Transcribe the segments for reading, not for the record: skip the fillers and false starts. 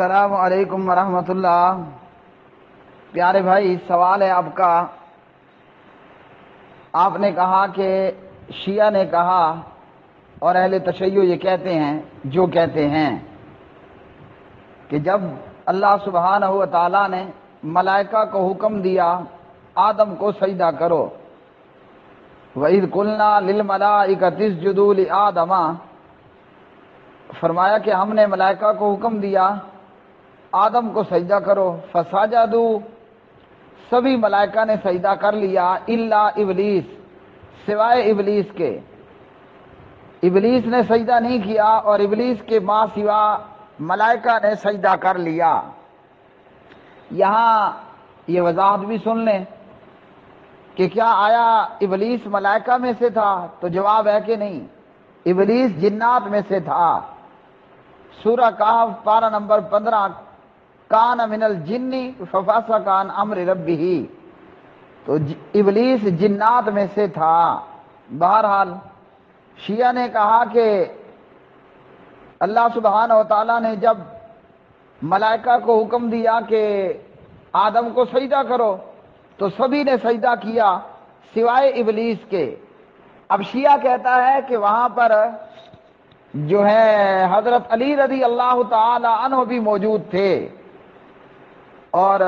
السلام علیکم ورحمۃ اللہ۔ پیارے بھائی، سوال ہے آپ کا۔ آپ نے کہا کہ شیعہ نے کہا اور اہل تشیع یہ کہتے ہیں جو کہتے ہیں کہ جب اللہ سبحانہ و تعالیٰ نے ملائکہ کو حکم دیا آدم کو سجدہ کرو، وَإِذْ قُلْنَا لِلْمَلَائِكَةِ اسْجُدُوا لِآدَمَ، فرمایا کہ ہم نے ملائکہ کو حکم دیا آدم کو سجدہ کرو، فسجدوا، سبھی ملائکہ نے سجدہ کر لیا، الا ابلیس، سوائے ابلیس کے۔ ابلیس نے سجدہ نہیں کیا اور ابلیس کے ماں سوا ملائکہ نے سجدہ کر لیا۔ یہاں یہ وضاحت بھی سن لیں کہ کیا آیا ابلیس ملائکہ میں سے تھا؟ تو جواب ہے کہ نہیں، ابلیس جنات میں سے تھا۔ سورہ کہف پارہ نمبر 15، کان من الجن ففسق عن امر ربہ، تو ابلیس جنات میں سے تھا۔ بہرحال شیعہ نے کہا کہ اللہ سبحانہ و تعالیٰ نے جب ملائکہ کو حکم دیا کہ آدم کو سجدہ کرو تو سبھی نے سجدہ کیا سوائے ابلیس کے۔ اب شیعہ کہتا ہے کہ وہاں پر جو ہے حضرت علی رضی اللہ تعالی عنہ بھی موجود تھے، اور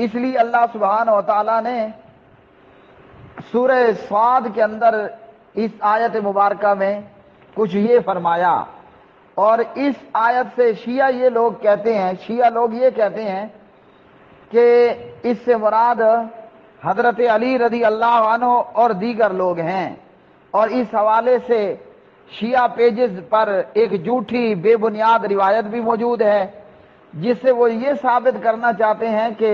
اس لیے اللہ سبحانہ و تعالیٰ نے سورہ صاد کے اندر اس آیت مبارکہ میں کچھ یہ فرمایا۔ اور اس آیت سے شیعہ لوگ یہ کہتے ہیں کہ اس سے مراد حضرت علی رضی اللہ عنہ اور دیگر لوگ ہیں، اور اس حوالے سے شیعہ پیجز پر ایک جھوٹی بے بنیاد روایت بھی موجود ہے جس سے وہ یہ ثابت کرنا چاہتے ہیں کہ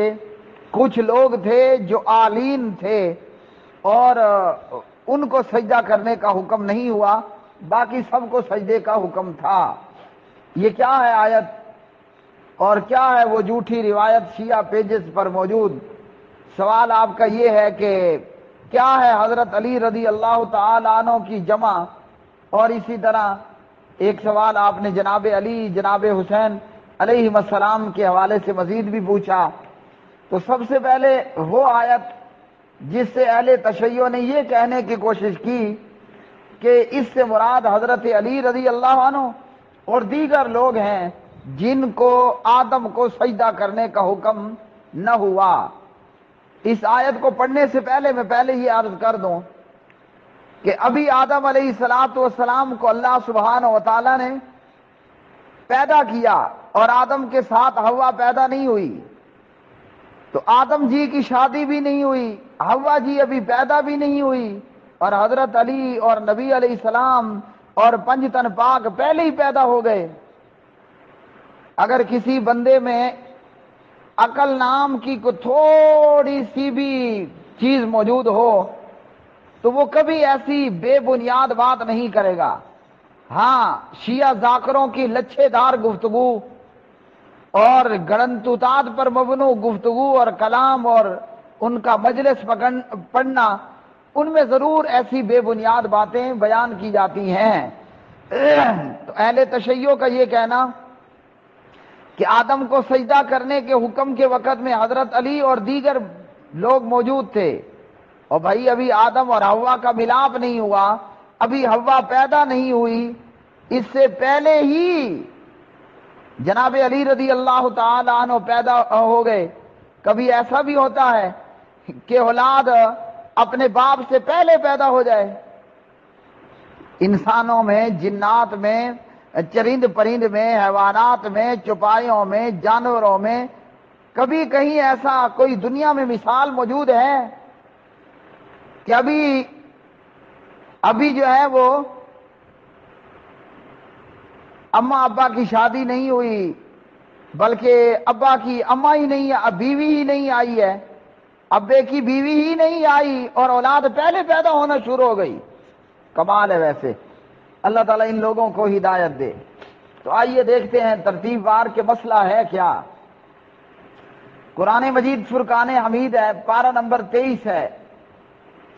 کچھ لوگ تھے جو عالین تھے اور ان کو سجدہ کرنے کا حکم نہیں ہوا، باقی سب کو سجدے کا حکم تھا۔ یہ کیا ہے آیت اور کیا ہے وہ جھوٹی روایت شیعہ پیجز پر موجود؟ سوال آپ کا یہ ہے کہ کیا ہے حضرت علی رضی اللہ تعالی عنہ کی جمع، اور اسی طرح ایک سوال آپ نے جناب علی جناب حسین علیہ السلام کے حوالے سے مزید بھی پوچھا۔ تو سب سے پہلے وہ آیت جس سے اہل تشیع نے یہ کہنے کی کوشش کی کہ اس سے مراد حضرت علی رضی اللہ عنہ اور دیگر لوگ ہیں جن کو آدم کو سجدہ کرنے کا حکم نہ ہوا۔ اس آیت کو پڑھنے سے پہلے میں یہ عرض کر دوں کہ ابھی آدم علیہ السلام کو اللہ سبحانہ و تعالیٰ نے پیدا کیا اور آدم کے ساتھ حوا پیدا نہیں ہوئی، تو آدم جی کی شادی بھی نہیں ہوئی، حوا جی ابھی پیدا بھی نہیں ہوئی، اور حضرت علی اور نبی علیہ السلام اور پنج تن پاک پہلے ہی پیدا ہو گئے۔ اگر کسی بندے میں عقل نام کی کوئی تھوڑی سی بھی چیز موجود ہو تو وہ کبھی ایسی بے بنیاد بات نہیں کرے گا۔ ہاں، شیعہ ذاکروں کی لچھے دار گفتگو اور گڑنتوتاد پر مبنو گفتگو اور کلام اور ان کا مجلس پڑھنا، ان میں ضرور ایسی بے بنیاد باتیں بیان کی جاتی ہیں۔ تو اہل تشیع کا یہ کہنا کہ آدم کو سجدہ کرنے کے حکم کے وقت میں حضرت علی اور دیگر لوگ موجود تھے، اور بھائی ابھی آدم اور حوا کا ملاپ نہیں ہوا، ابھی حوا پیدا نہیں ہوئی، اس سے پہلے ہی جناب علی رضی اللہ تعالی عنہ پیدا ہو گئے۔ کبھی ایسا بھی ہوتا ہے کہ اولاد اپنے باپ سے پہلے پیدا ہو جائے؟ انسانوں میں، جنات میں، چرند پرند میں، حیوانات میں، چوپایوں میں، جانوروں میں کبھی کہیں ایسا کوئی دنیا میں مثال موجود ہے کہ ابھی جو ہے وہ اماں ابا کی شادی نہیں ہوئی، بلکہ ابا کی اماں ہی نہیں، بیوی ہی نہیں آئی ہے، ابے کی بیوی ہی نہیں آئی اور اولاد پہلے پیدا ہونا شروع ہو گئی؟ کمال ہے ویسے، اللہ تعالیٰ ان لوگوں کو ہدایت دے۔ تو آئیے دیکھتے ہیں ترتیب وار کے مسئلہ ہے کیا۔ قرآن مجید فرقان حمید ہے، پارہ نمبر 23 ہے،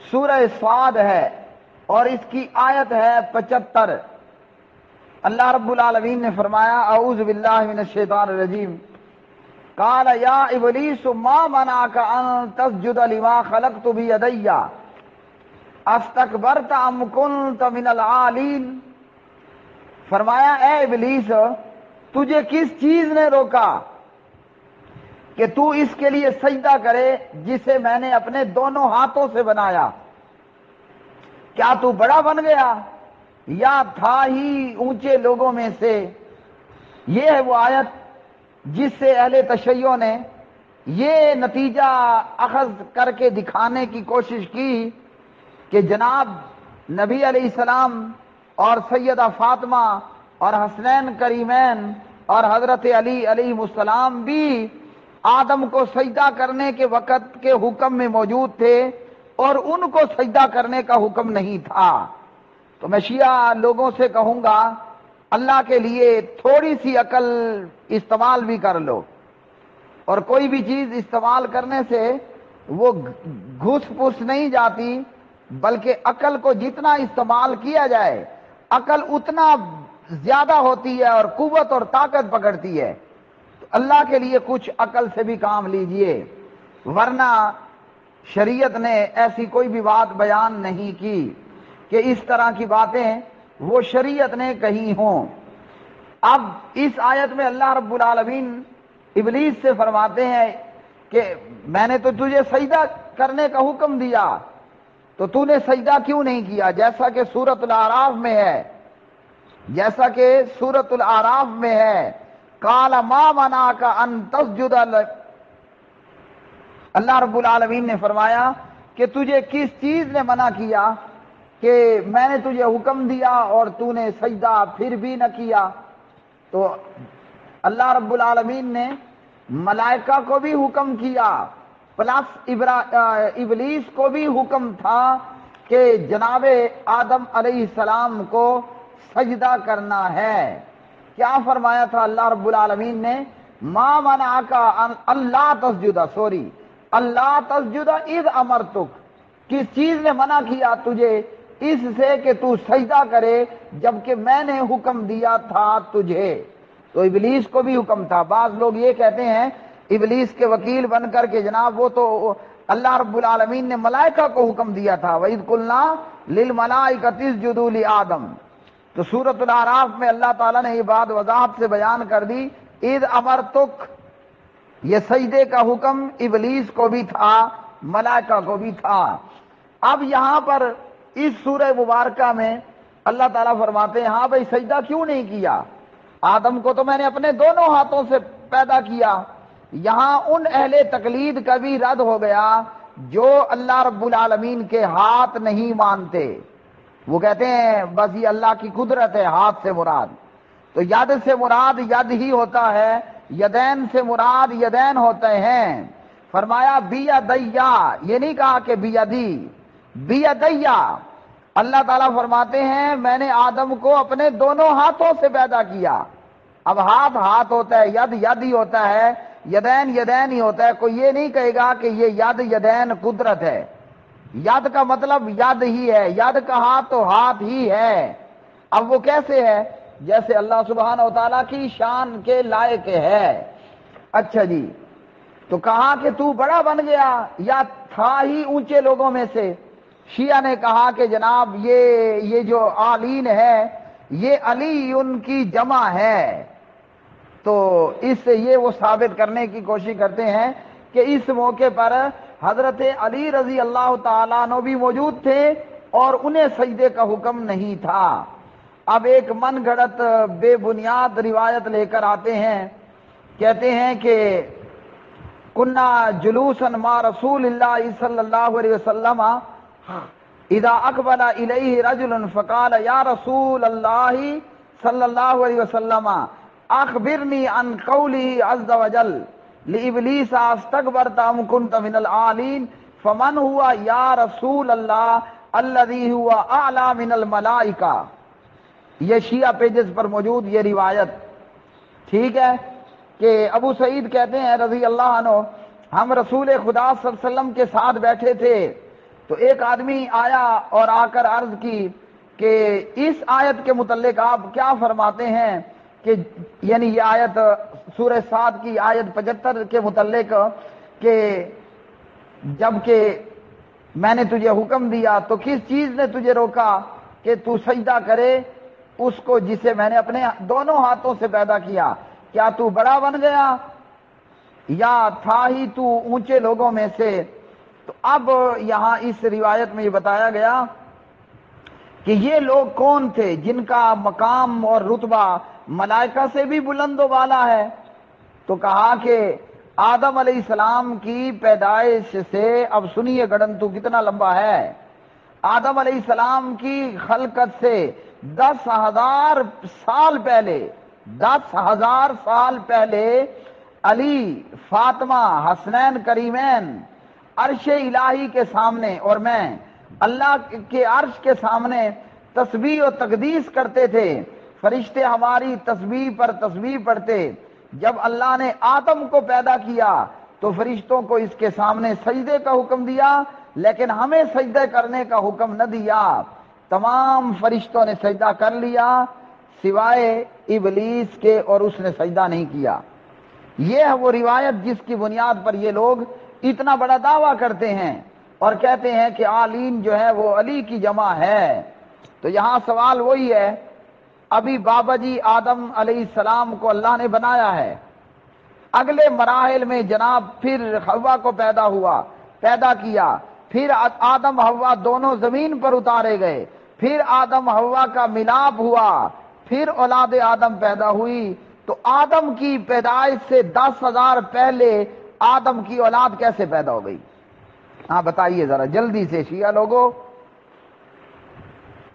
سورہ صاد ہے، اور اس کی آیت ہے 75۔ اللہ رب العالمین نے فرمایا اعوذ باللہ من الشیطان الرجیم قال یا ابلیس ما منعک ان تسجد لما خلقت بیدی استکبرت ام کنت من العالین، فرمایا اے ابلیس تجھے کس چیز نے روکا کہ تو اس کے لیے سجدہ کرے جسے میں نے اپنے دونوں ہاتھوں سے بنایا؟ کیا تو بڑا بن گیا یا تھا ہی اونچے لوگوں میں سے؟ یہ ہے وہ آیت جس سے اہل تشیع نے یہ نتیجہ اخذ کر کے دکھانے کی کوشش کی کہ جناب نبی علیہ السلام اور سیدہ فاطمہ اور حسنین کریمین اور حضرت علی علیہ السلام بھی آدم کو سجدہ کرنے کے وقت کے حکم میں موجود تھے اور ان کو سجدہ کرنے کا حکم نہیں تھا۔ تو میں شیعہ لوگوں سے کہوں گا اللہ کے لیے تھوڑی سی عقل استعمال بھی کر لو، اور کوئی بھی چیز استعمال کرنے سے وہ گھس پھس نہیں جاتی، بلکہ عقل کو جتنا استعمال کیا جائے عقل اتنا زیادہ ہوتی ہے اور قوت اور طاقت پکڑتی ہے۔ تو اللہ کے لیے کچھ عقل سے بھی کام لیجئے، ورنہ شریعت نے ایسی کوئی بھی بات بیان نہیں کی کہ اس طرح کی باتیں وہ شریعت نے کہی ہوں۔ اب اس آیت میں اللہ رب العالمین ابلیس سے فرماتے ہیں کہ میں نے تو تجھے سجدہ کرنے کا حکم دیا تو تو نے سجدہ کیوں نہیں کیا؟ جیسا کہ سورۃ الاعراف میں ہے، جیسا کہ سورۃ الاعراف میں ہے قال ما منعک ان تسجد، اللہ رب العالمین نے فرمایا کہ تجھے کس چیز نے منع کیا کہ میں نے تجھے حکم دیا اور تو نے سجدہ پھر بھی نہ کیا؟ تو اللہ رب العالمین نے ملائکہ کو بھی حکم کیا، پلس ابلیس کو بھی حکم تھا کہ جناب آدم علیہ السلام کو سجدہ کرنا ہے۔ کیا فرمایا تھا اللہ رب العالمین نے؟ ما منعک اللہ تسجد، اللہ تسجد اذ امرتک، کس چیز نے منع کیا تجھے؟ اس سے کہ تو سجدہ کرے جبکہ میں نے حکم دیا تھا تجھے۔ تو ابلیس کو بھی حکم تھا۔ بعض لوگ یہ کہتے ہیں ابلیس کے وکیل بن کر کے جناب وہ تو اللہ رب العالمین نے ملائکہ کو حکم دیا تھا وَإِذْ قُلْنَا لِلْمَلَائِكَةِ اسْجُدُوا لِآدَمَ۔ تو سورۃ الاعراف میں اللہ تعالیٰ نے یہ بات وضاحت سے بیان کر دی، اذ امرتک، یہ سجدے کا حکم ابلیس کو بھی تھا، ملائکہ کو بھی تھا۔ اب یہاں پر اس سورہ مبارکہ میں اللہ تعالیٰ فرماتے ہیں ہاں بھائی سجدہ کیوں نہیں کیا؟ آدم کو تو میں نے اپنے دونوں ہاتھوں سے پیدا کیا۔ یہاں ان اہل تقلید کا بھی رد ہو گیا جو اللہ رب العالمین کے ہاتھ نہیں مانتے۔ وہ کہتے ہیں بس یہ اللہ کی قدرت ہے، ہاتھ سے مراد تو ید سے مراد ید ہی ہوتا ہے، یدین سے مراد یدین ہوتے ہیں۔ فرمایا بیدیا، یہ نہیں کہا کہ بیدی، بیدیا۔ اللہ تعالیٰ فرماتے ہیں میں نے آدم کو اپنے دونوں ہاتھوں سے پیدا کیا۔ اب ہاتھ ہاتھ ہوتا ہے، ید ید ہی ہوتا ہے، یدین یدین ہی ہوتا ہے۔ کوئی یہ نہیں کہے گا کہ یہ ید یدین قدرت ہے۔ ید کا مطلب ید ہی ہے، ید کا ہاتھ تو ہاتھ ہی ہے۔ اب وہ کیسے ہے؟ جیسے اللہ سبحانہ و تعالیٰ کی شان کے لائق ہے۔ اچھا جی، تو کہا کہ تو بڑا بن گیا یا تھا ہی اونچے لوگوں میں سے؟ شیعہ نے کہا کہ جناب یہ جو آلین ہے یہ علی ان کی جمع ہے، تو اس سے یہ وہ ثابت کرنے کی کوشش کرتے ہیں کہ اس موقع پر حضرت علی رضی اللہ تعالیٰ عنہ بھی موجود تھے اور انہیں سجدے کا حکم نہیں تھا۔ اب ایک من گھڑت بے بنیاد روایت لے کر آتے ہیں، کہتے ہیں کہ کنا جلوسا مع رسول اللہ صلی اللہ علیہ وسلم اذا اقبل الیہ رجل فقال یا رسول اللہ صلی اللہ علیہ وسلم اخبرنی عن قوله عز وجل لابلیس استکبرت ام کنت من العالین فمن ہوا یا رسول اللہ الذی ہوا اعلی من الملائکہ۔ یہ شیعہ پیجز پر موجود یہ روایت، ٹھیک ہے، کہ ابو سعید کہتے ہیں رضی اللہ عنہ ہم رسول خدا صلی اللہ علیہ وسلم کے ساتھ بیٹھے تھے تو ایک آدمی آیا اور آ کر عرض کی کہ اس آیت کے متعلق آپ کیا فرماتے ہیں کہ یعنی یہ آیت سورہ صاد کی آیت 75 کے متعلق کہ جب کہ میں نے تجھے حکم دیا تو کس چیز نے تجھے روکا کہ تو سجدہ کرے اس کو جسے میں نے اپنے دونوں ہاتھوں سے پیدا کیا؟ کیا تو بڑا بن گیا یا تھا ہی تو اونچے لوگوں میں سے؟ تو اب یہاں اس روایت میں یہ بتایا گیا کہ یہ لوگ کون تھے جن کا مقام اور رتبہ ملائکہ سے بھی بلند و بالا ہے؟ تو کہا کہ آدم علیہ السلام کی پیدائش سے، اب سنیے گڑن تو کتنا لمبا ہے، آدم علیہ السلام کی خلقت سے 10,000 سال پہلے، 10,000 سال پہلے علی، فاطمہ، حسنین کریمین عرش الہی کے سامنے اور میں اللہ کے عرش کے سامنے تسبیح و تقدیس کرتے تھے۔ فرشتے ہماری تسبیح پر تسبیح پڑھتے۔ جب اللہ نے آدم کو پیدا کیا تو فرشتوں کو اس کے سامنے سجدے کا حکم دیا، لیکن ہمیں سجدے کرنے کا حکم نہ دیا۔ تمام فرشتوں نے سجدہ کر لیا سوائے ابلیس کے، اور اس نے سجدہ نہیں کیا۔ یہ ہے وہ روایت جس کی بنیاد پر یہ لوگ اتنا بڑا دعویٰ کرتے ہیں اور کہتے ہیں کہ آلین جو ہے وہ علی کی جمع ہے۔ تو یہاں سوال وہی ہے، ابھی بابا جی آدم علیہ السلام کو اللہ نے بنایا ہے، اگلے مراحل میں جناب پھر حوا کو پیدا کیا، پھر آدم حوا دونوں زمین پر اتارے گئے، پھر آدم حوا کا ملاپ ہوا، پھر اولاد آدم پیدا ہوئی۔ تو آدم کی پیدائش سے 10,000 پہلے آدم کی اولاد کیسے پیدا ہو گئی؟ ہاں بتائیے ذرا جلدی سے شیعہ لوگوں،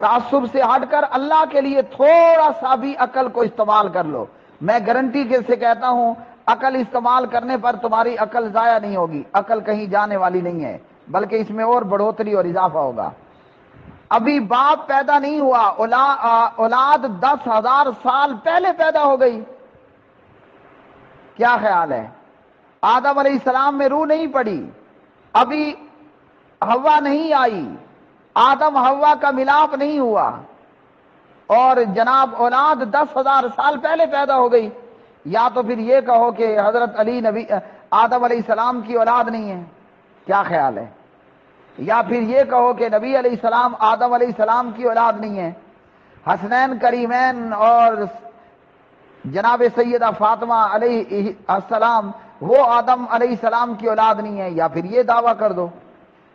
تعصب سے ہٹ کر اللہ کے لیے تھوڑا سا بھی عقل کو استعمال کر لو۔ میں گارنٹی سے کہتا ہوں عقل استعمال کرنے پر تمہاری عقل ضائع نہیں ہوگی، عقل کہیں جانے والی نہیں ہے، بلکہ اس میں اور بڑھوتری اور اضافہ ہوگا۔ ابھی باپ پیدا نہیں ہوا، اولاد 10,000 سال پہلے پیدا ہو گئی۔ کیا خیال ہے؟ آدم علیہ السلام میں روح نہیں پڑی، ابھی حوا نہیں آئی، آدم حوا کا ملاپ نہیں ہوا، اور جناب اولاد 10,000 سال پہلے پیدا ہو گئی۔ یا تو پھر یہ کہو کہ حضرت علی نبی آدم علیہ السلام کی اولاد نہیں ہے، کیا خیال ہے؟ یا پھر یہ کہو کہ نبی علیہ السلام آدم علیہ السلام کی اولاد نہیں ہے، حسنین کریمین اور جناب سیدہ فاطمہ علیہ السلام وہ آدم علیہ السلام کی اولاد نہیں ہے، یا پھر یہ دعویٰ کر دو۔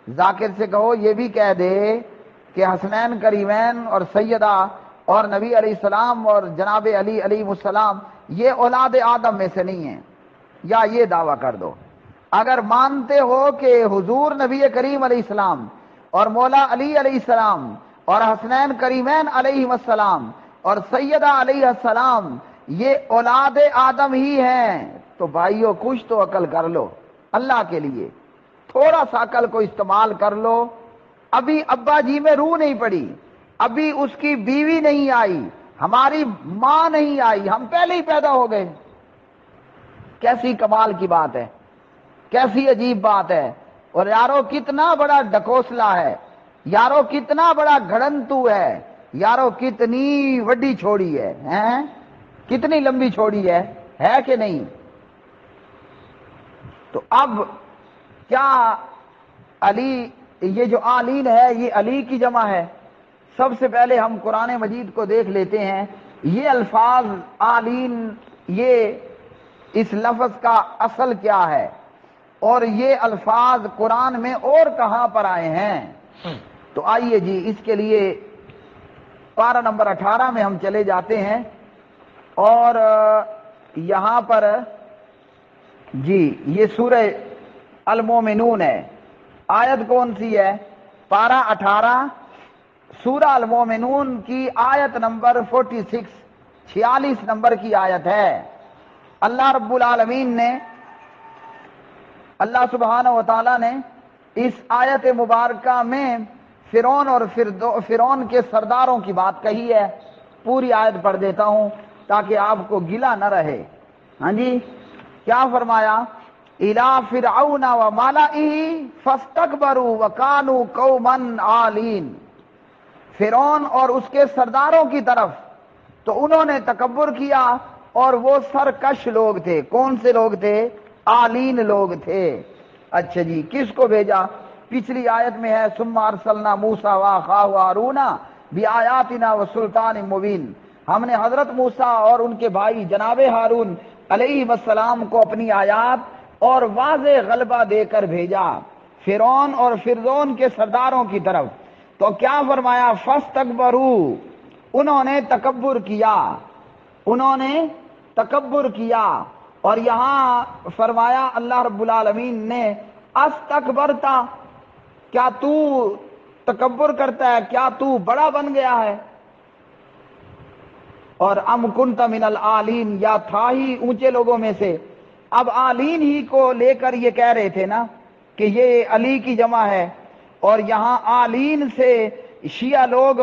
ذاکر سے کہو یہ بھی کہہ دے کہ حسنین کریمین اور سیدہ اور نبی علیہ السلام اور جناب علی علیہ السلام یہ اولاد آدم میں سے نہیں ہیں، یا یہ دعویٰ کر دو۔ اگر مانتے ہو کہ حضور نبی کریم علیہ السلام اور مولا علی علیہ السلام اور حسنین کریمین علیہ السلام اور سیدہ علیہ السلام یہ اولاد آدم ہی ہیں، تو بھائیو کچھ تو عقل کر لو اللہ کے لیے، تھوڑا سا عقل کو استعمال کر لو۔ ابھی ابا جی میں روح نہیں پڑی، ابھی اس کی بیوی نہیں آئی، ہماری ماں نہیں آئی، ہم پہلے ہی پیدا ہو گئے۔ کیسی کمال کی بات ہے، کیسی عجیب بات ہے، اور یارو کتنا بڑا ڈکوسلا ہے، یارو کتنا بڑا گھڑنتو ہے، یارو کتنی وڈی چھوڑی ہے، کتنی لمبی چھوڑی ہے کہ نہیں؟ تو اب کیا علی، یہ جو آلین ہے یہ علی کی جمع ہے؟ سب سے پہلے ہم قرآن مجید کو دیکھ لیتے ہیں، یہ الفاظ آلین، یہ اس لفظ کا اصل کیا ہے، اور یہ الفاظ قرآن میں اور کہاں پر آئے ہیں؟ تو آئیے جی اس کے لیے پارہ نمبر 18 میں ہم چلے جاتے ہیں، اور یہاں پر جی یہ سورہ المومنون ہے، آیت کون سی ہے؟ پارہ 18 سورہ المومنون کی آیت نمبر 46 نمبر کی آیت ہے۔ اللہ رب العالمین نے، اللہ سبحانہ و تعالی نے اس آیت مبارکہ میں فرعون اور فرعون کے سرداروں کی بات کہی ہے۔ پوری آیت پڑھ دیتا ہوں تاکہ آپ کو گلا نہ رہے۔ ہاں جی کیا فرمایا؟ اِلَى فِرْعَوْنَ وَمَلَئِهِ فَاسْتَكْبَرُوا وَكَانُوا قَوْمًا عَالِينَ۔ فرعون اور اس کے سرداروں کی طرف، تو انہوں نے تکبر کیا، اور وہ سرکش لوگ تھے۔ کون سے لوگ تھے؟ آلین لوگ تھے۔ اچھا جی، کس کو بھیجا؟ پچھلی آیت میں ہے ثم ارسلنا موسیٰ واخاہ ہارون بآیاتنا وسلطان مبین، ہم نے حضرت موسیٰ اور ان کے بھائی جناب ہارون علیہ السلام کو اپنی آیات اور واضح غلبہ دے کر بھیجا فرعون اور فرعون کے سرداروں کی طرف۔ تو کیا فرمایا؟ فاستکبروا، انہوں نے تکبر کیا، انہوں نے تکبر کیا۔ اور یہاں فرمایا اللہ رب العالمین نے استکبرتا، کیا تو تکبر کرتا ہے؟ کیا تو بڑا بن گیا ہے؟ اور ام کنت من العالین، یا تھا ہی اونچے لوگوں میں سے۔ اب آلین ہی کو لے کر یہ کہہ رہے تھے نا کہ یہ علی کی جمع ہے، اور یہاں آلین سے شیعہ لوگ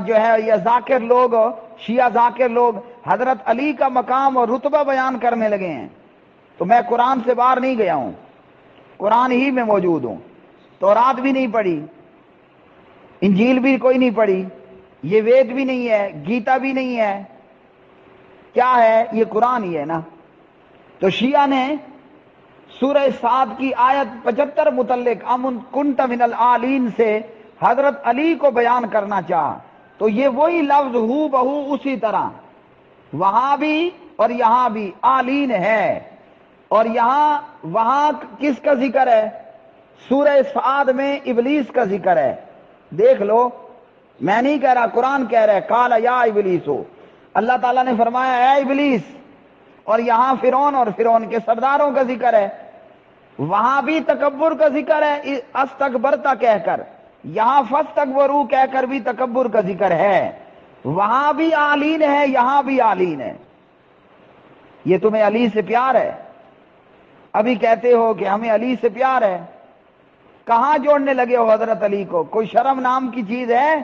جو ہے یا ذاکر لوگ، شیعہ ذاکر لوگ حضرت علی کا مقام اور رتبہ بیان کرنے لگے ہیں۔ تو میں قرآن سے باہر نہیں گیا ہوں، قرآن ہی میں موجود ہوں، تورات بھی نہیں پڑھی، انجیل بھی کوئی نہیں پڑھی، یہ وید بھی نہیں ہے، گیتا بھی نہیں ہے، کیا ہے؟ یہ قرآن ہی ہے نا۔ تو شیعہ نے سورہ سعد کی آیت 75 متعلق ام کنت من العالین سے حضرت علی کو بیان کرنا چاہا، تو یہ وہی لفظ ہو بہو اسی طرح وہاں بھی اور یہاں بھی آلین ہے۔ اور یہاں وہاں کس کا ذکر ہے؟ سورہ سعد میں ابلیس کا ذکر ہے، دیکھ لو، میں نہیں کہہ رہا، قرآن کہہ رہا ہے قال یا ابلیس، اللہ تعالیٰ نے فرمایا اے ابلیس، اور یہاں فرعون اور فرعون کے سرداروں کا ذکر ہے۔ وہاں بھی تکبر کا ذکر ہے استکبرتا کہہ کر، یہاں فاستکبروا کہہ کر بھی تکبر کا ذکر ہے۔ وہاں بھی آلین ہے، یہاں بھی آلین ہے۔ یہ تمہیں علی سے پیار ہے؟ ابھی کہتے ہو کہ ہمیں علی سے پیار ہے، کہاں جوڑنے لگے ہو حضرت علی کو؟ کوئی شرم نام کی چیز ہے؟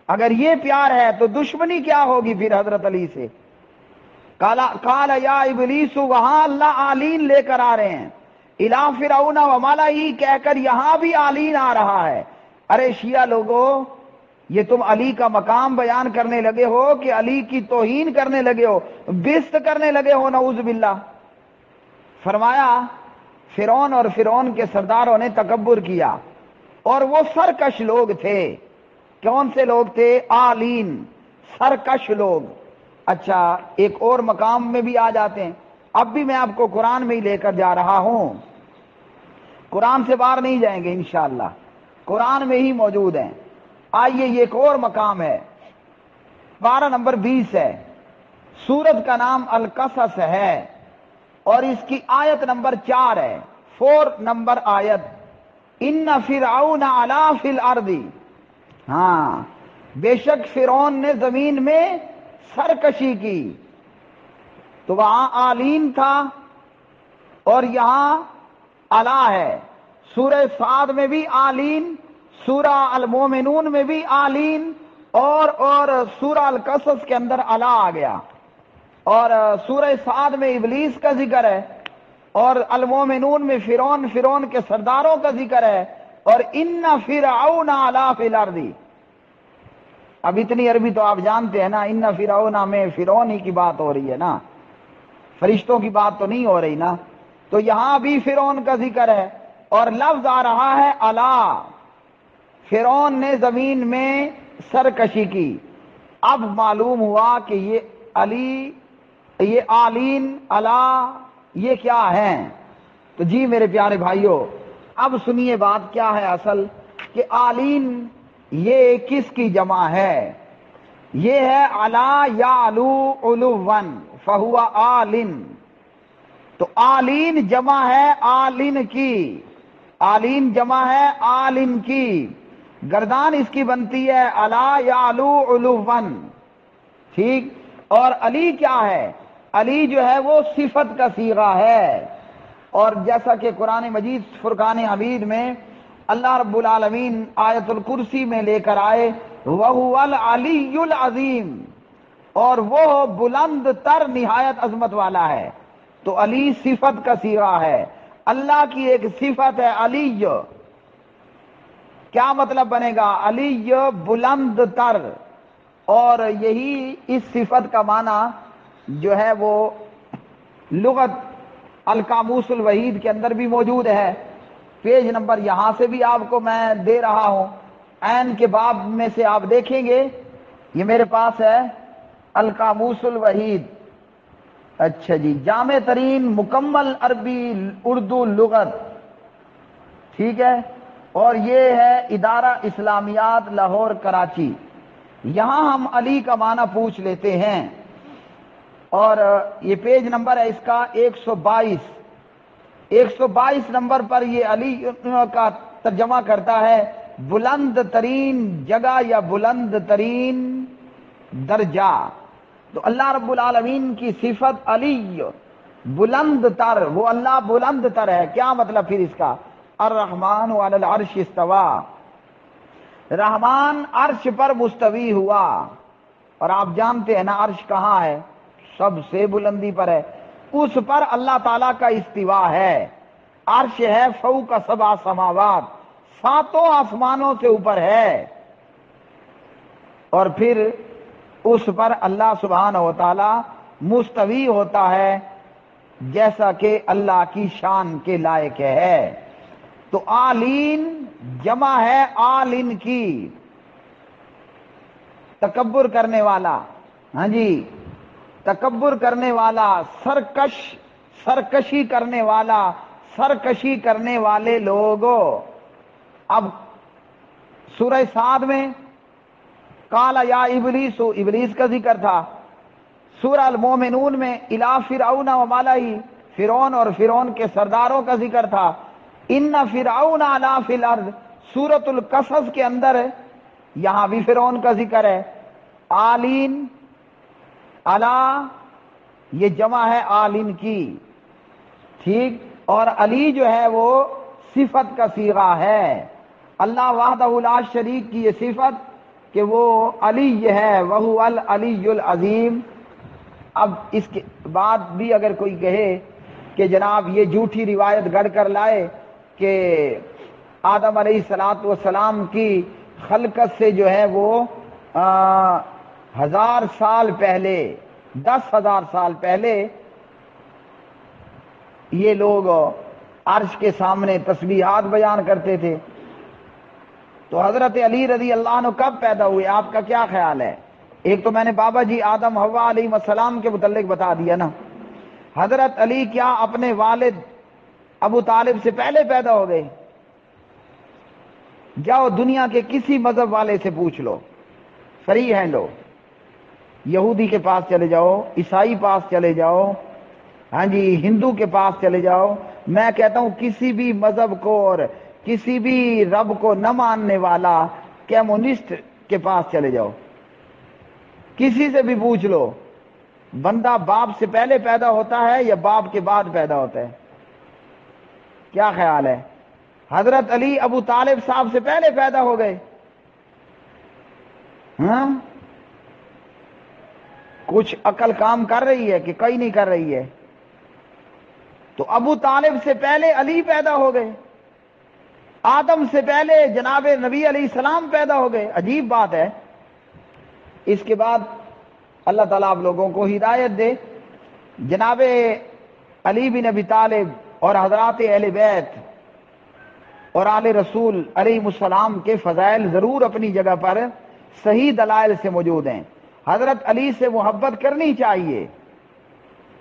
اگر یہ پیار ہے تو دشمنی کیا ہوگی پھر حضرت علی سے؟ قال یا ابلیس، وہاں اللہ آلین لے کر آ رہے ہیں، الی فرعون وملئہ کہہ کر یہاں بھی آلین آ رہا ہے۔ ارے شیعہ لوگو، یہ تم علی کا مقام بیان کرنے لگے ہو کہ علی کی توہین کرنے لگے ہو، بست کرنے لگے ہو، نعوذ باللہ۔ فرمایا فرعون اور فرعون کے سرداروں نے تکبر کیا، اور وہ سرکش لوگ تھے۔ کون سے لوگ تھے؟ آلین، سرکش لوگ۔ اچھا، ایک اور مقام میں بھی آ جاتے ہیں، اب بھی میں آپ کو قرآن میں ہی لے کر جا رہا ہوں، قرآن سے باہر نہیں جائیں گے انشاءاللہ، قرآن میں ہی موجود ہیں۔ آئیے، یہ ایک اور مقام ہے، پارہ نمبر 20 ہے، سورت کا نام القصص ہے، اور اس کی آیت نمبر 4 ہے، 4 نمبر آیت، ان فرعون علا فی الارض، ہاں بے شک فرعون نے زمین میں سرکشی کی۔ تو وہاں آلین تھا اور یہاں علا ہے۔ سورہ سعد میں بھی آلین، سورہ المومنون میں بھی آلین، اور سورہ القصص کے اندر علا آ گیا، اور سورہ سعد میں ابلیس کا ذکر ہے، اور المومنون میں فرعون کے سرداروں کا ذکر ہے، اور ان فرعون علا فی الارض۔ اب اتنی عربی تو آپ جانتے ہیں نا، ان فرعون میں فرعون ہی کی بات ہو رہی ہے نا، فرشتوں کی بات تو نہیں ہو رہی نا۔ تو یہاں بھی فرعون کا ذکر ہے، اور لفظ آ رہا ہے علا، فرعون نے زمین میں سرکشی کی۔ اب معلوم ہوا کہ یہ علی، یہ آلین، علا، یہ کیا ہیں؟ تو جی میرے پیارے بھائیوں، اب سنیے بات کیا ہے اصل، کہ آلین یہ کس کی جمع ہے؟ یہ ہے علا یعلو علوًا فہو آلین۔ تو آلین جمع ہے آلین کی، آلین جمع ہے آلین کی، گردان اس کی بنتی ہے علا یعلو علوًا، ٹھیک۔ اور علی کیا ہے؟ علی جو ہے وہ صفت کا صیغہ ہے، اور جیسا کہ قرآن مجید فرقان حمید میں اللہ رب العالمین آیت الکرسی میں لے کر آئے وَهُوَ الْعَلِيُّ الْعَظِيمُ، اور وہ بلند تر نہایت عظمت والا ہے۔ تو علی صفت کا صیغہ ہے، اللہ کی ایک صفت ہے علی، کیا مطلب بنے گا؟ علی بلند تر، اور یہی اس صفت کا معنی جو ہے وہ لغت القاموس الوحید کے اندر بھی موجود ہے۔ پیج نمبر یہاں سے بھی آپ کو میں دے رہا ہوں، عین کے باب میں سے آپ دیکھیں گے، یہ میرے پاس ہے القاموس الوحید۔ اچھا جی، جامع ترین مکمل عربی اردو لغت، ٹھیک ہے، اور یہ ہے ادارہ اسلامیات لاہور کراچی۔ یہاں ہم علی کا معنی پوچھ لیتے ہیں، اور یہ پیج نمبر ہے اس کا 122۔ 122 نمبر پر یہ علی کا ترجمہ کرتا ہے بلند ترین جگہ یا بلند ترین درجہ۔ تو اللہ رب العالمین کی صفت علی بلند تر، وہ اللہ بلند تر ہے۔ کیا مطلب پھر اس کا؟ الرحمن علی العرش استوى، رحمان عرش پر مستوی ہوا، اور آپ جانتے ہیں نا عرش کہاں ہے؟ سب سے بلندی پر ہے، اس پر اللہ تعالیٰ کا استوا ہے۔ عرش ہے فوق سبع سماوات، ساتوں آسمانوں سے اوپر ہے، اور پھر اس پر اللہ سبحانہ و تعالی مستوی ہوتا ہے جیسا کہ اللہ کی شان کے لائق ہے۔ تو آلین جمع ہے آلین کی، تکبر کرنے والا، ہاں جی، تکبر کرنے والا، سرکشی کرنے والا، سرکشی کرنے والے لوگوں۔ اب سورہ صاد میں قال یا ابلیس، ابلیس کا ذکر تھا۔ سورہ المومنون میں الی فرعون و ملئہ، فرعون اور فرعون کے سرداروں کا ذکر تھا۔ ان فرعون علا فی الارض، سورۃ القصص کے اندر یہاں بھی فرعون کا ذکر ہے۔ آلین، علا، یہ جمع ہے آلین کی، ٹھیک، اور علی جو ہے وہ صفت کا صیغہ ہے۔ اللہ وحدہ لا شریک کی یہ صفت کہ وہ علی ہے، وہو العلی العظیم۔ اب اس کے بعد بھی اگر کوئی کہے کہ جناب یہ جھوٹی روایت گڑھ کر لائے کہ آدم علیہ السلام کی خلقت سے جو ہے وہ 1000 سال پہلے، 10,000 سال پہلے یہ لوگ عرش کے سامنے تسبیحات بیان کرتے تھے، تو حضرت علی رضی اللہ عنہ کب پیدا ہوئے؟ آپ کا کیا خیال ہے؟ ایک تو میں نے بابا جی آدم حوا علیہ السلام کے متعلق بتا دیا نا۔ حضرت علی کیا اپنے والد ابو طالب سے پہلے پیدا ہو گئے؟ جاؤ دنیا کے کسی مذہب والے سے پوچھ لو، فری ہینڈ ہو، یہودی کے پاس چلے جاؤ، عیسائی پاس چلے جاؤ، ہاں جی، ہندو کے پاس چلے جاؤ، میں کہتا ہوں کسی بھی مذہب کو اور کسی بھی رب کو نہ ماننے والا کمیونسٹ کے پاس چلے جاؤ، کسی سے بھی پوچھ لو، بندہ باپ سے پہلے پیدا ہوتا ہے یا باپ کے بعد پیدا ہوتا ہے؟ کیا خیال ہے؟ حضرت علی ابو طالب صاحب سے پہلے پیدا ہو گئے؟ ہاں، کچھ عقل کام کر رہی ہے کہ کہیں نہیں کر رہی ہے؟ تو ابو طالب سے پہلے علی پیدا ہو گئے، آدم سے پہلے جناب نبی علیہ السلام پیدا ہو گئے، عجیب بات ہے۔ اس کے بعد اللہ تعالیٰ آپ لوگوں کو ہدایت دے، جناب علی بن ابی طالب اور حضرات اہل بیت اور آل رسول علیہ السلام کے فضائل ضرور اپنی جگہ پر صحیح دلائل سے موجود ہیں۔ حضرت علی سے محبت کرنی چاہیے،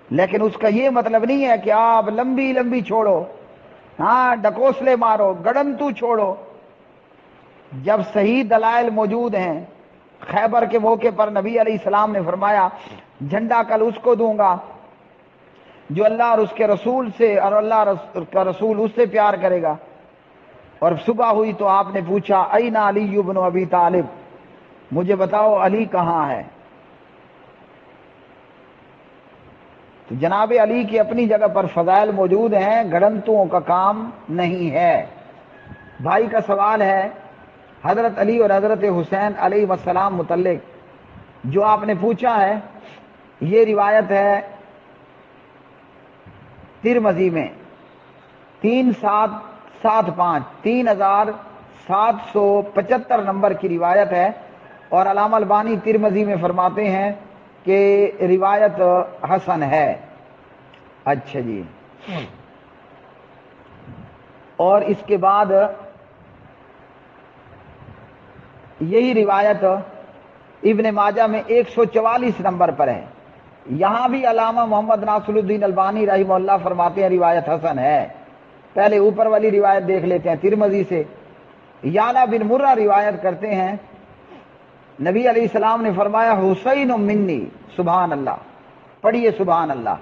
لیکن اس کا یہ مطلب نہیں ہے کہ آپ لمبی لمبی چھوڑو، ہاں ڈکوسلے مارو، گڑنتو چھوڑو۔ جب صحیح دلائل موجود ہیں، خیبر کے موقع پر نبی علیہ السلام نے فرمایا جھنڈا کل اس کو دوں گا جو اللہ اور اس کے رسول سے، اور اللہ کا رسول اس سے پیار کرے گا۔ اور صبح ہوئی تو آپ نے پوچھا این علی بن ابی طالب، مجھے بتاؤ علی کہاں ہے؟ تو جناب علی کی اپنی جگہ پر فضائل موجود ہیں، گڑنتوں کا کام نہیں ہے۔ بھائی کا سوال ہے حضرت علی اور حضرت حسین علیہ السلام متعلق جو آپ نے پوچھا ہے، یہ روایت ہے ترمذی میں 3775، 775 نمبر کی روایت ہے، اور علامہ البانی ترمذی میں فرماتے ہیں کہ روایت حسن ہے۔ اچھا جی، اور اس کے بعد یہی روایت ابن ماجہ میں 144 نمبر پر ہے۔ یہاں بھی علامہ محمد ناصر الدین البانی رحمہ اللہ فرماتے ہیں روایت حسن ہے۔ پہلے اوپر والی روایت دیکھ لیتے ہیں ترمذی سے۔ یعلا بن مرہ روایت کرتے ہیں، نبی علیہ السلام نے فرمایا حسین منی، سبحان اللہ، پڑھیے سبحان اللہ،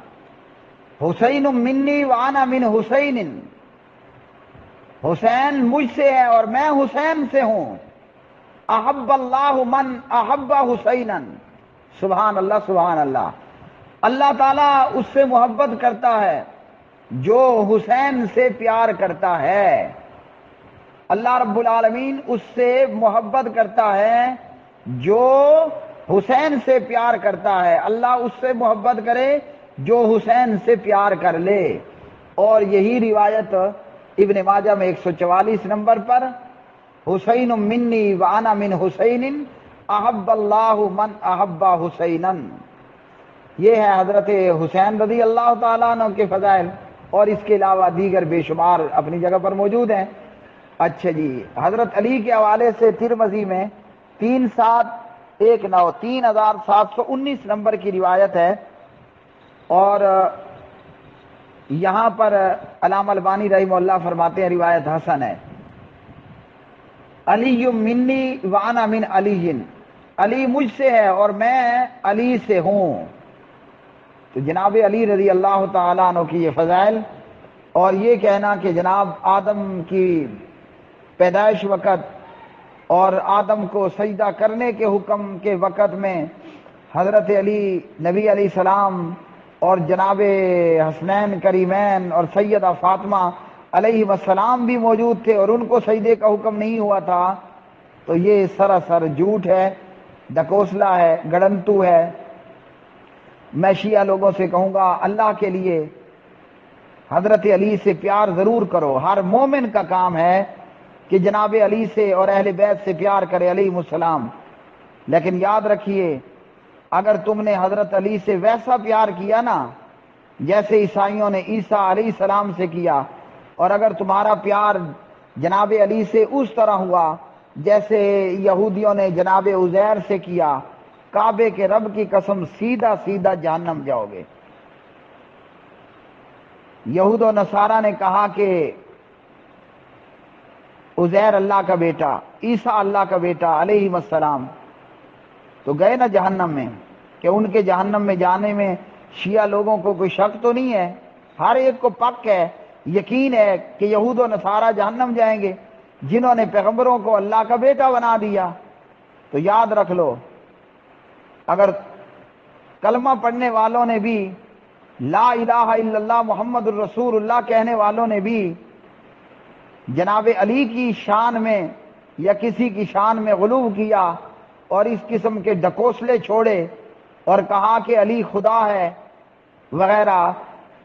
حسین منی وانا من حسین، حسین مجھ سے ہے اور میں حسین سے ہوں، احب اللہ من احب حسینا، سبحان اللہ سبحان اللہ، اللہ تعالیٰ اس سے محبت کرتا ہے جو حسین سے پیار کرتا ہے، اللہ رب العالمین اس سے محبت کرتا ہے جو حسین سے پیار کرتا ہے، اللہ اس سے محبت کرے جو حسین سے پیار کر لے۔ اور یہی روایت ابن ماجہ میں 144 نمبر پر، حسین منی وانا من حسین احب اللہ من احب حسینا، یہ ہے حضرت حسین رضی اللہ تعالیٰ عنہ کے فضائل، اور اس کے علاوہ دیگر بے شمار اپنی جگہ پر موجود ہیں۔ اچھا جی، حضرت علی کے حوالے سے ترمذی میں 3719 نمبر کی روایت ہے، اور یہاں پر علامہ البانی رحمہ اللہ فرماتے ہیں روایت حسن ہے۔ علی منی وانا من علی، علی مجھ سے ہے اور میں علی سے ہوں۔ تو جناب علی رضی اللہ تعالیٰ عنہ کی یہ فضائل، اور یہ کہنا کہ جناب آدم کی پیدائش وقت اور آدم کو سجدہ کرنے کے حکم کے وقت میں حضرت علی نبی علیہ السلام اور جناب حسنین کریمین اور سیدہ فاطمہ علیہ السلام بھی موجود تھے اور ان کو سجدے کا حکم نہیں ہوا تھا، تو یہ سراسر جھوٹ ہے، ڈکوسلا ہے، گڑنتو ہے۔ میں شیعہ لوگوں سے کہوں گا اللہ کے لیے حضرت علی سے پیار ضرور کرو، ہر مومن کا کام ہے کہ جناب علی سے اور اہل بیت سے پیار کرے علیہ السلام، لیکن یاد رکھیے اگر تم نے حضرت علی سے ویسا پیار کیا نا جیسے عیسائیوں نے عیسیٰ علیہ السلام سے کیا، اور اگر تمہارا پیار جناب علی سے اس طرح ہوا جیسے یہودیوں نے جناب عزیر سے کیا، کعبے کے رب کی قسم سیدھا سیدھا جہنم جاؤ گے۔ یہود و نصارہ نے کہا کہ عزیر اللہ کا بیٹا، عیسیٰ اللہ کا بیٹا علیہ السلام، تو گئے نا جہنم میں، کہ ان کے جہنم میں جانے میں شیعہ لوگوں کو کوئی شک تو نہیں ہے، ہر ایک کو پک ہے، یقین ہے کہ یہود و نصارہ جہنم جائیں گے جنہوں نے پیغمبروں کو اللہ کا بیٹا بنا دیا۔ تو یاد رکھ لو اگر کلمہ پڑھنے والوں نے بھی، لا الہ الا اللہ محمد الرسول اللہ کہنے والوں نے بھی جناب علی کی شان میں یا کسی کی شان میں غلو کیا اور اس قسم کے ڈکوسلے چھوڑے اور کہا کہ علی خدا ہے وغیرہ،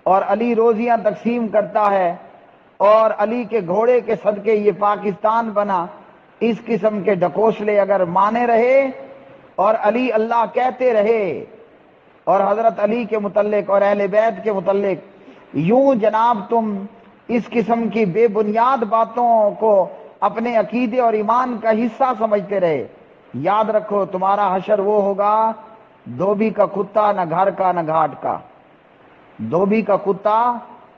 اور علی روزیاں تقسیم کرتا ہے اور علی کے گھوڑے کے صدقے یہ پاکستان بنا، اس قسم کے ڈکوسلے اگر مانے رہے اور علی اللہ کہتے رہے اور حضرت علی کے متعلق اور اہل بیت کے متعلق یوں جناب تم اس قسم کی بے بنیاد باتوں کو اپنے عقیدے اور ایمان کا حصہ سمجھتے رہے، یاد رکھو تمہارا حشر وہ ہوگا دھوبی کا کتا، نہ گھر کا نہ گھاٹ کا، دھوبی کا کتا،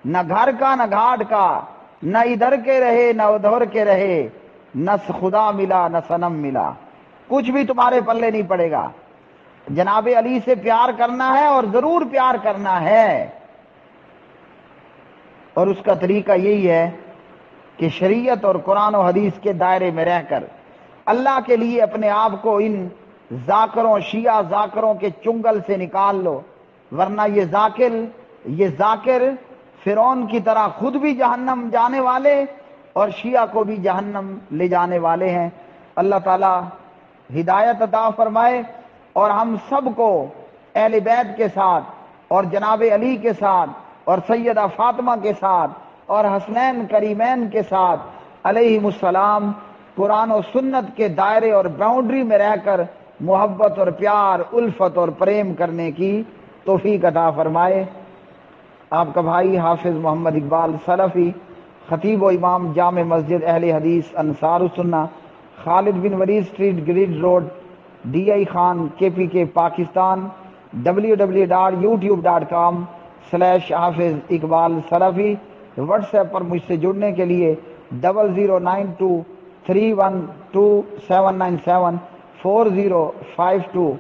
نہ گھر کا نہ گھاٹ کا، نہ ادھر کے رہے نہ ادھر کے رہے، نہ خدا ملا نہ صنم ملا، کچھ بھی تمہارے پلے نہیں پڑے گا۔ جناب علی سے پیار کرنا ہے اور ضرور پیار کرنا ہے، اور اس کا طریقہ یہی ہے کہ شریعت اور قرآن و حدیث کے دائرے میں رہ کر اللہ کے لیے اپنے آپ کو ان ذاکروں، شیعہ ذاکروں کے چنگل سے نکال لو، ورنہ یہ ذاکر فرعون کی طرح خود بھی جہنم جانے والے اور شیعہ کو بھی جہنم لے جانے والے ہیں۔ اللہ تعالی ہدایت عطا فرمائے اور ہم سب کو اہل بیت کے ساتھ اور جناب علی کے ساتھ اور سیدہ فاطمہ کے ساتھ اور حسنین کریمین کے ساتھ علیہم السلام قرآن و سنت کے دائرے اور باؤنڈری میں رہ کر محبت اور پیار، الفت اور پریم کرنے کی توفیق عطا فرمائے۔ آپ کا بھائی حافظ محمد اقبال سلفی، خطیب و امام جامع مسجد اہل حدیث انصار السنہ، Khalid bin Walid street, grade road, D I Khan, KPK Pakistan, www.youtube.com/حافظ اقبال سلفی۔ واٹس ایپ پر مجھ سے جڑنے کے لیے 0092312797 4052